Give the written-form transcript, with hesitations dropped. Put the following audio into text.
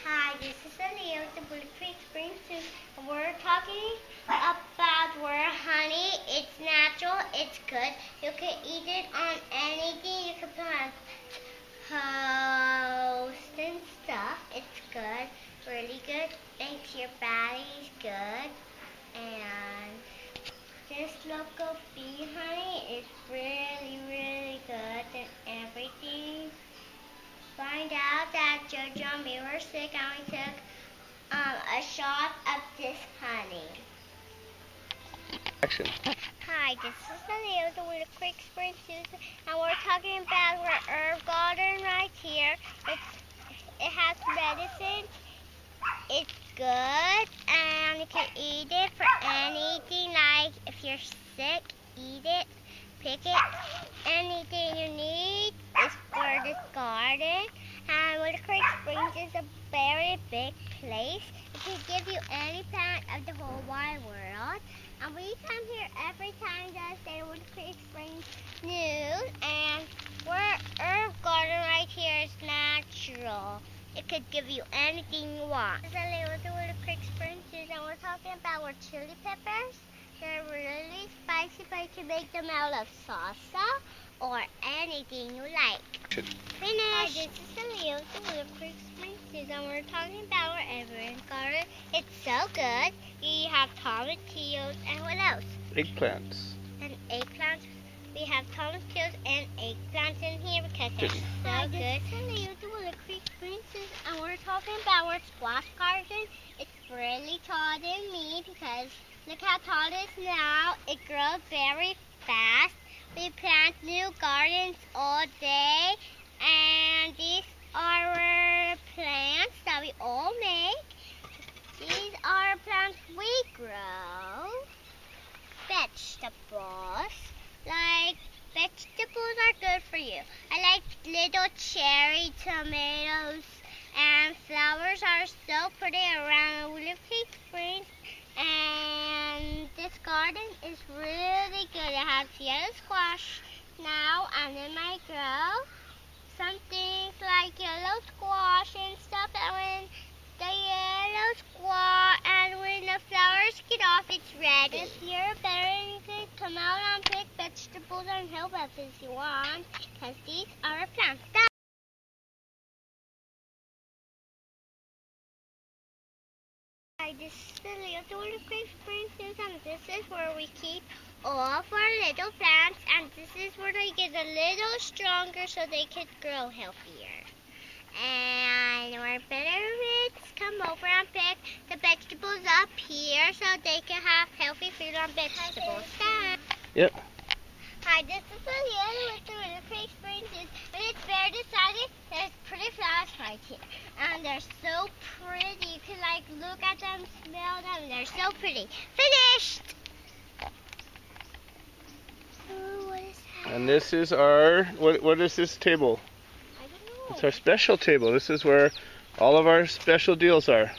Hi, this is Aaliyah with the Blue Creek Spring Soup, and we're talking about where honey. It's natural, it's good. You can eat it on anything. You can put on toast and stuff. It's good, really good. Makes your bodies good. And this local bee honey is really, really good and everything. Find out that JoJo and me were sick and we took a shot of this honey. Action. Hi, this is Aaliyah with the Quick Spring Susan, and we're talking about our herb garden right here. It has medicine. It's good, and you can eat it for anything. Like if you're sick, eat it, pick it. Anything you need is for this garden. And Willow Creek Springs is a very big place. It can give you any plant of the whole wide world. And we come here every time to say Willow Creek Springs news. And our herb garden right here is natural. It could give you anything you want. This is Aaliyah with the Willow Creek Springs news, and we're talking about our chili peppers. They're really spicy, but you can make them out of salsa or anything you like. Finish! Hi, this is Aaliyah with the Willow Creek Springs news, and we're talking about our evergreen garden. It's so good. You have tomatillos and what else? Eggplants. And eggplants. We have tomatillos and eggplants in here because they're so Hi, good. This is Aaliyah with the Willow Creek Springs news, and we're talking about our squash garden. It's really taller than me because look how tall it is now. It grows very fast. We plant new gardens all day, and these are our plants that we all make. These are plants we grow. Vegetables. Like, vegetables are good for you. I like little cherry tomatoes, and flowers are so pretty around Willow Creek Springs. And this garden is really good. It has yellow squash now, and it might grow some things like yellow squash and stuff. And when the yellow squash and when the flowers get off, it's red. If you're better, you can come out and pick vegetables and help us if you want, because these are our plants. Hi, this is Aaliyah with the Willow Creek Springs news, and this is where we keep all of our little plants, and this is where they get a little stronger so they can grow healthier. And where Bitterwoods come over and pick the vegetables up here so they can have healthy food on vegetables. Yep. Hi, this is Aaliyah with the Willow Creek Springs news, and it's very decided. There's pretty flowers right here, and they're so pretty. You can like look at them, smell them. They're so pretty. Finished. Ooh, what is that? And this is our, what is this table? I don't know. It's our special table. This is where all of our special deals are.